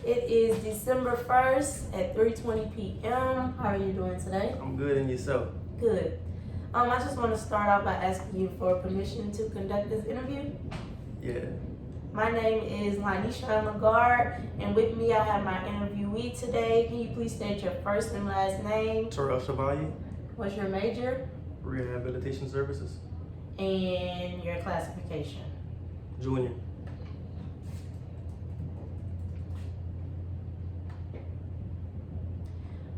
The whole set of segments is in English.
It is December 1st at 3:20 p.m. How are you doing today? I'm good, and yourself? Good. I just want to start out by asking you for permission to conduct this interview. Yeah. My name is Lanisha Lagarde, and with me I have my interviewee today. Can you please state your first and last name? Terrell, Chevalier. What's your major? Rehabilitation Services. And your classification? Junior.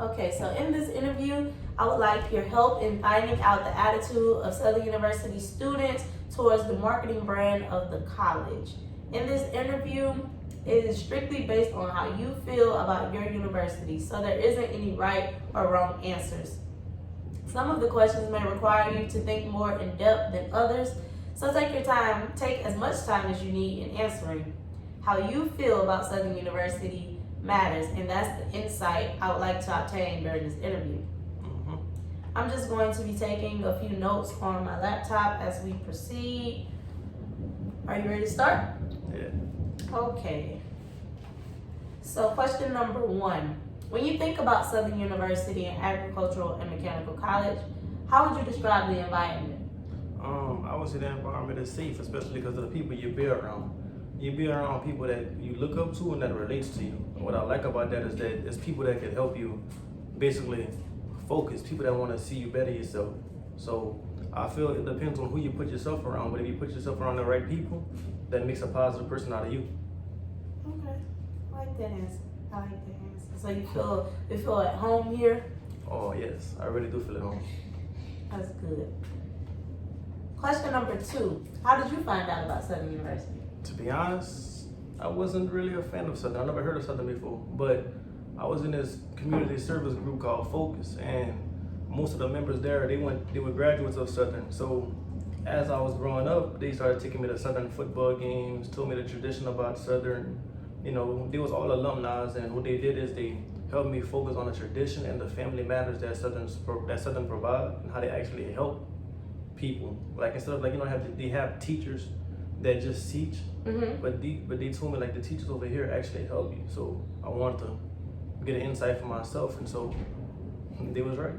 Okay, so in this interview, I would like your help in finding out the attitude of Southern University students towards the marketing brand of the college. In this interview, it is strictly based on how you feel about your university, so there isn't any right or wrong answers. Some of the questions may require you to think more in depth than others, so take your time, take as much time as you need in answering. How you feel about Southern University matters, and that's the insight I would like to obtain during this interview. I'm just going to be taking a few notes on my laptop as we proceed. Are you ready to start? Yeah. Okay. So question number 1. When you think about Southern University and Agricultural and Mechanical College, how would you describe the environment? I would say the environment is safe, especially because of the people you be around. You be around people that you look up to and that relates to you. And what I like about that is that it's people that can help you basically focus, people that want to see you better yourself. So I feel it depends on who you put yourself around, but if you put yourself around the right people, that makes a positive person out of you. Okay, I like that answer. So you feel at home here? Oh yes, I really do feel at home. That's good. Question number 2. How did you find out about Southern University? To be honest, I wasn't really a fan of Southern. I never heard of Southern before, but I was in this community service group called Focus, and most of the members there, they were graduates of Southern. So as I was growing up, they started taking me to Southern football games, told me the tradition about Southern. You know, they was all alumni, and what they did is they helped me focus on the tradition and the family matters that Southern provide, and how they actually help people. Like instead of they have teachers that just teach, but they told me like the teachers over here actually help you. So I wanted to get an insight for myself, and so they was right.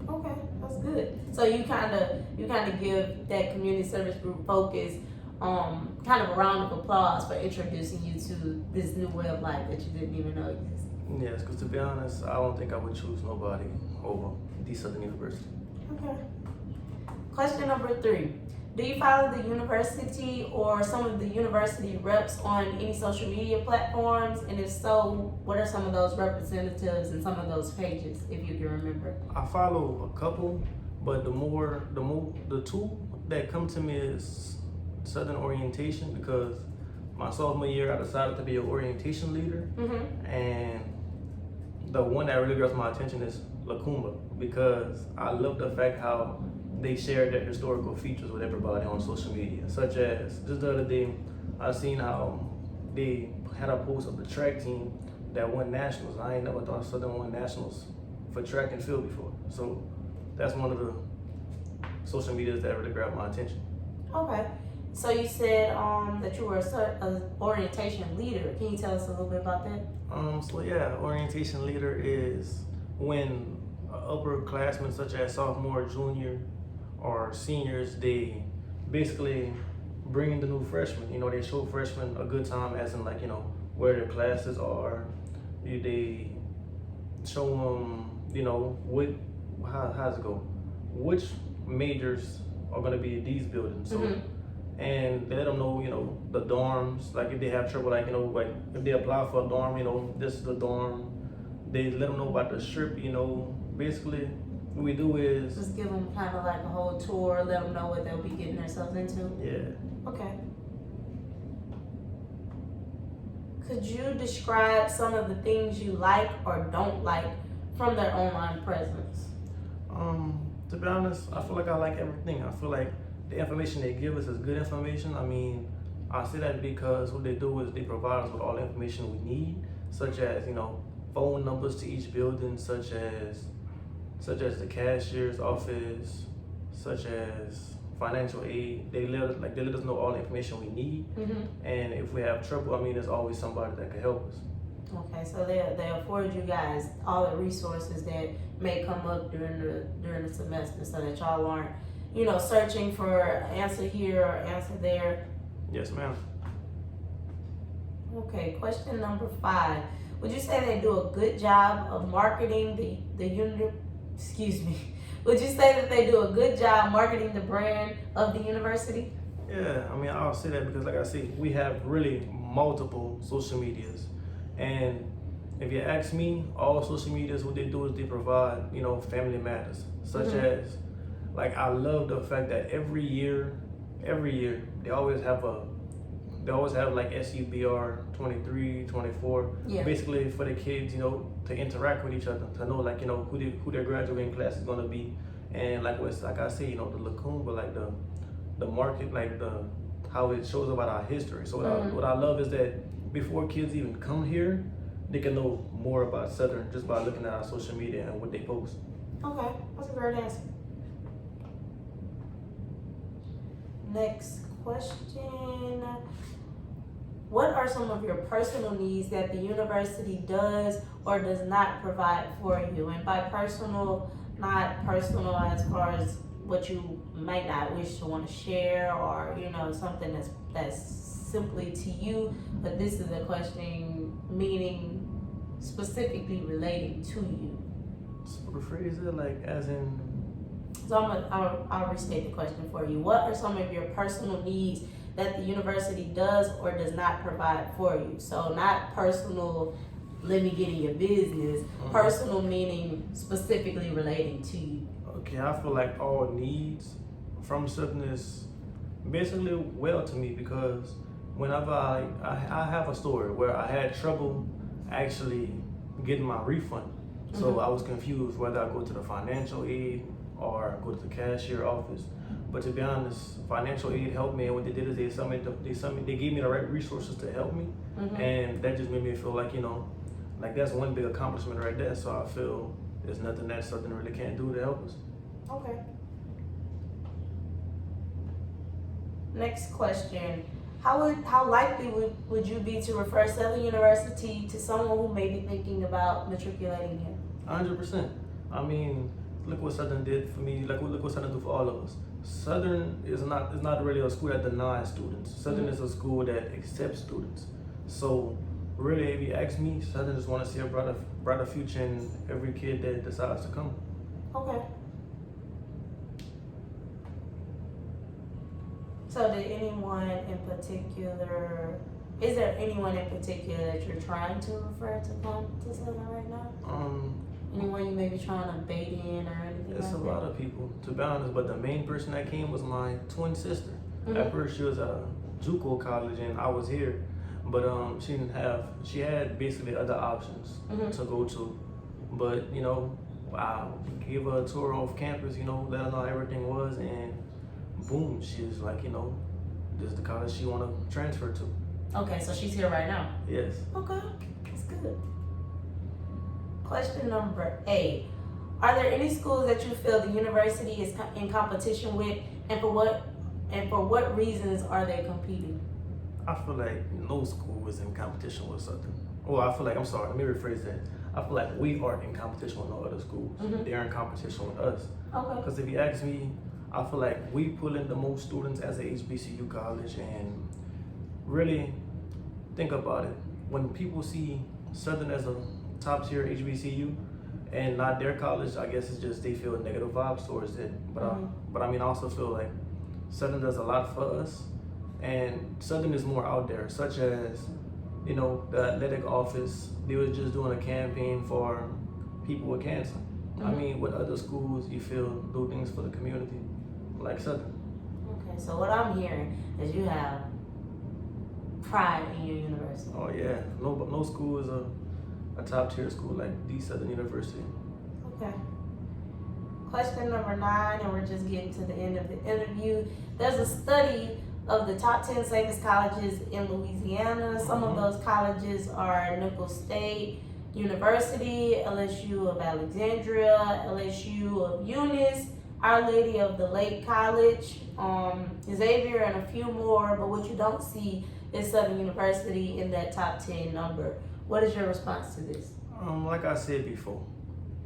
Okay, that's good. So you kind of give that community service group Focus kind of a round of applause for introducing you to this new way of life that you didn't even know existed. Yes, because to be honest, I don't think I would choose nobody over the Southern University. Okay. Question number 3. Do you follow the university or some of the university reps on any social media platforms? And if so, what are some of those representatives and some of those pages, if you can remember? I follow a couple, but the two that come to me is Southern Orientation, because my sophomore year I decided to be an orientation leader, and the one that really grabs my attention is Lacumba, because I love the fact how they shared their historical features with everybody on social media, such as just the other day, I seen how they had a post of the track team that won nationals. I ain't never thought Southern won nationals for track and field before. So that's one of the social medias that really grabbed my attention. Okay. So you said that you were an orientation leader. Can you tell us a little bit about that? Orientation leader is when upperclassmen such as sophomore, junior, or seniors, they basically bring in the new freshmen. You know, they show freshmen a good time, as in where their classes are. They show them, how's it go? Which majors are going to be in these buildings. So, and they let them know, the dorms, like if they have trouble, like if they apply for a dorm, this is the dorm. They let them know about the strip, basically. What we do is just give them kind of like a whole tour, let them know what they'll be getting themselves into. Yeah. Okay. Could you describe some of the things you like or don't like from their online presence? To be honest, I feel like I like everything. I feel like the information they give us is good information. I mean, I say that because what they do is they provide us with all the information we need, such as phone numbers to each building, such as the cashier's office, such as financial aid. They let us know all the information we need, and if we have trouble, there's always somebody that can help us. Okay, so they afford you guys all the resources that may come up during the semester, so that y'all aren't, searching for answer here or answer there. Yes, ma'am. Okay, question number 5. Would you say they do a good job of marketing the unit? Excuse me. Would you say that they do a good job marketing the brand of the university? Yeah, I mean, I'll say that because, like I say, we have really multiple social medias. And if you ask me, all social medias, what they do is they provide, family matters, such as, like, I love the fact that every year, they always have like SUBR 23, 24, basically for the kids, to interact with each other, to know, like, who their graduating class is gonna be. And like I say, the Lacombe, but like the market, like how it shows about our history. So what I love is that before kids even come here, they can know more about Southern just by looking at our social media and what they post. Okay, that's a great answer. Next question. What are some of your personal needs that the university does or does not provide for you? And by personal, not personal as far as what you might not wish to want to share, or something that's simply to you, but this is a question meaning specifically relating to you. So rephrase it, like as in. So I'll restate the question for you. What are some of your personal needs that the university does or does not provide for you? So not personal, let me get in your business. Personal meaning specifically relating to you. Okay, I feel like all needs from Southern is basically well to me, because whenever I have a story where I had trouble actually getting my refund. So I was confused whether I go to the financial aid or go to the cashier office. But to be honest, financial aid helped me, and what they did is they gave me the right resources to help me, and that just made me feel like, like that's one big accomplishment right there. So I feel there's nothing that Southern really can't do to help us. Okay. Next question. How likely would you be to refer Southern University to someone who may be thinking about matriculating here? 100%. I mean, look what Southern did for me. Look what Southern do for all of us. Southern is not really a school that denies students. Southern is a school that accepts students. So really, if you ask me, Southern just want to see a brighter future in every kid that decides to come. Okay. So is there anyone in particular that you're trying to refer to come to Southern right now? Anyone you may be trying to bait in or anything? It's like a that? lot of people, to be honest, but the main person that came was my twin sister. At first she was at JUCO college and I was here, but she had basically other options to go to. But I gave her a tour off campus, let her know how everything was, and boom, she was like, this is the college she want to transfer to. Okay, so she's here right now? Yes. Okay, that's good. Question number 8. Are there any schools that you feel the university is in competition with, and for what reasons are they competing? I feel like no school is in competition with something. Well, I'm sorry, let me rephrase that. I feel like we aren't in competition with no other schools. They're in competition with us. Okay. Because if you ask me, I feel like we pull in the most students as a HBCU college, and really think about it. When people see Southern as a top tier HBCU and not their college, I guess it's just they feel negative vibes towards it. But I also feel like Southern does a lot for us, and Southern is more out there, such as the athletic office. They were just doing a campaign for people with cancer. I mean, with other schools, you feel do things for the community, like Southern. Okay, so what I'm hearing is you have pride in your university. Oh yeah, no school is a top tier school like the Southern University. Okay. Question number 9, and we're just getting to the end of the interview. There's a study of the top 10 safest colleges in Louisiana. Some of those colleges are Nicholls State University, LSU of Alexandria, LSU of Eunice, Our Lady of the Lake College, Xavier, and a few more. But what you don't see is Southern University in that top 10 number. What is your response to this? Like I said before,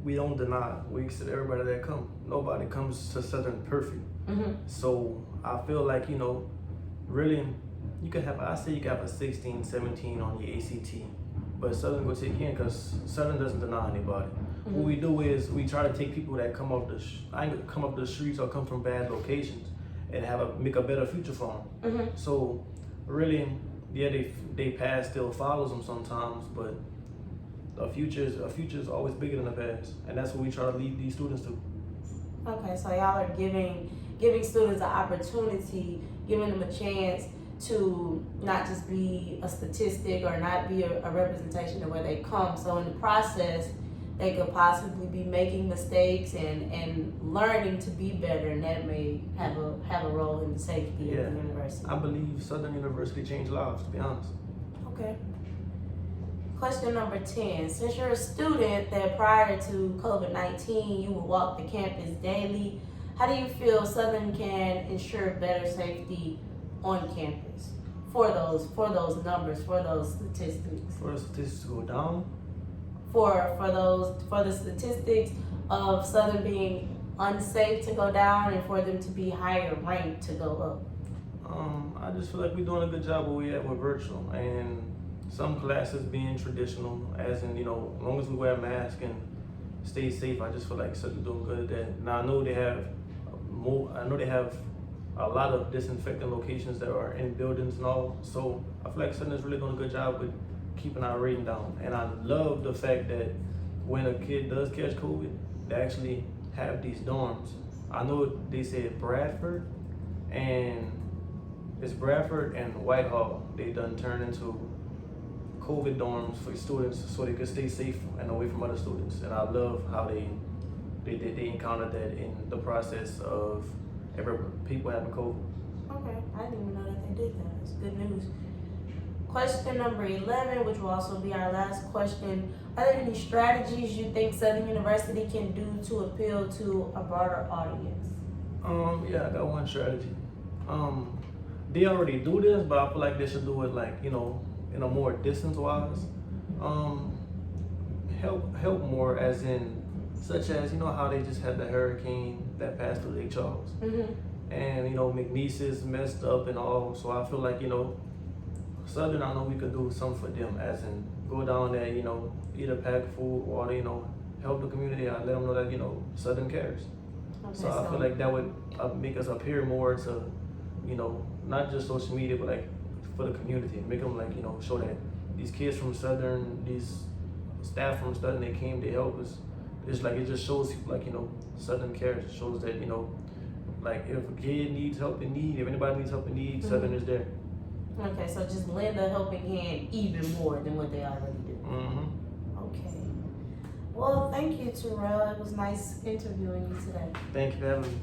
we don't deny. We accept everybody that come. Nobody comes to Southern perfect. Mm-hmm. So I feel like, really, you could have, I say you could have a 16, 17 on your ACT, but Southern will take you in because Southern doesn't deny anybody. Mm-hmm. What we do is we try to take people that come off the streets or come from bad locations and make a better future for them. Mm-hmm. So really, yeah, they past still follows them sometimes, but a future is always bigger than the past, and that's what we try to lead these students to. Okay, so y'all are giving students an opportunity, giving them a chance to not just be a statistic or not be a representation of where they come. So in the process, they could possibly be making mistakes and learning to be better, and that may have a role in the safety of the university. I believe Southern University changed lives, to be honest. Okay. Question number 10. Since you're a student that prior to COVID-19, you would walk the campus daily, how do you feel Southern can ensure better safety on campus for those numbers, for those statistics? For the statistics to go down? For the statistics of Southern being unsafe to go down and for them to be higher ranked to go up? I just feel like we're doing a good job where we at with virtual, and some classes being traditional, as in, as long as we wear a mask and stay safe, I just feel like Southern doing good at that. Now I know they have a lot of disinfecting locations that are in buildings and all, so I feel like Southern is really doing a good job with keeping our rating down. And I love the fact that when a kid does catch COVID, they actually have these dorms. I know they said Bradford and Whitehall, they done turned into COVID dorms for students so they could stay safe and away from other students. And I love how they encountered that in the process of people having COVID. Okay, I didn't even know that they did that. It's good news. Question number 11, which will also be our last question. Are there any strategies you think Southern University can do to appeal to a broader audience? Yeah, I got one strategy. They already do this, but I feel like they should do it in a more distance-wise. Help more, as in, such as, how they just had the hurricane that passed through Lake Charles. Mm-hmm. And, McNeese messed up and all, so I feel like, Southern, I know we could do something for them, as in go down there, eat a pack of food, or, help the community out, let them know that, Southern cares. Okay, So I feel like that would make us appear more to, not just social media, but like for the community, make them show that these kids from Southern, these staff from Southern, they came, they helped us. It just shows people Southern cares. It shows that, if a kid needs help in need, if anybody needs help in need, Mm-hmm. Southern is there. Okay, so just lend a helping hand even more than what they already do. Mm-hmm. Okay. Well, thank you, Terrell. It was nice interviewing you today. Thank you for having me.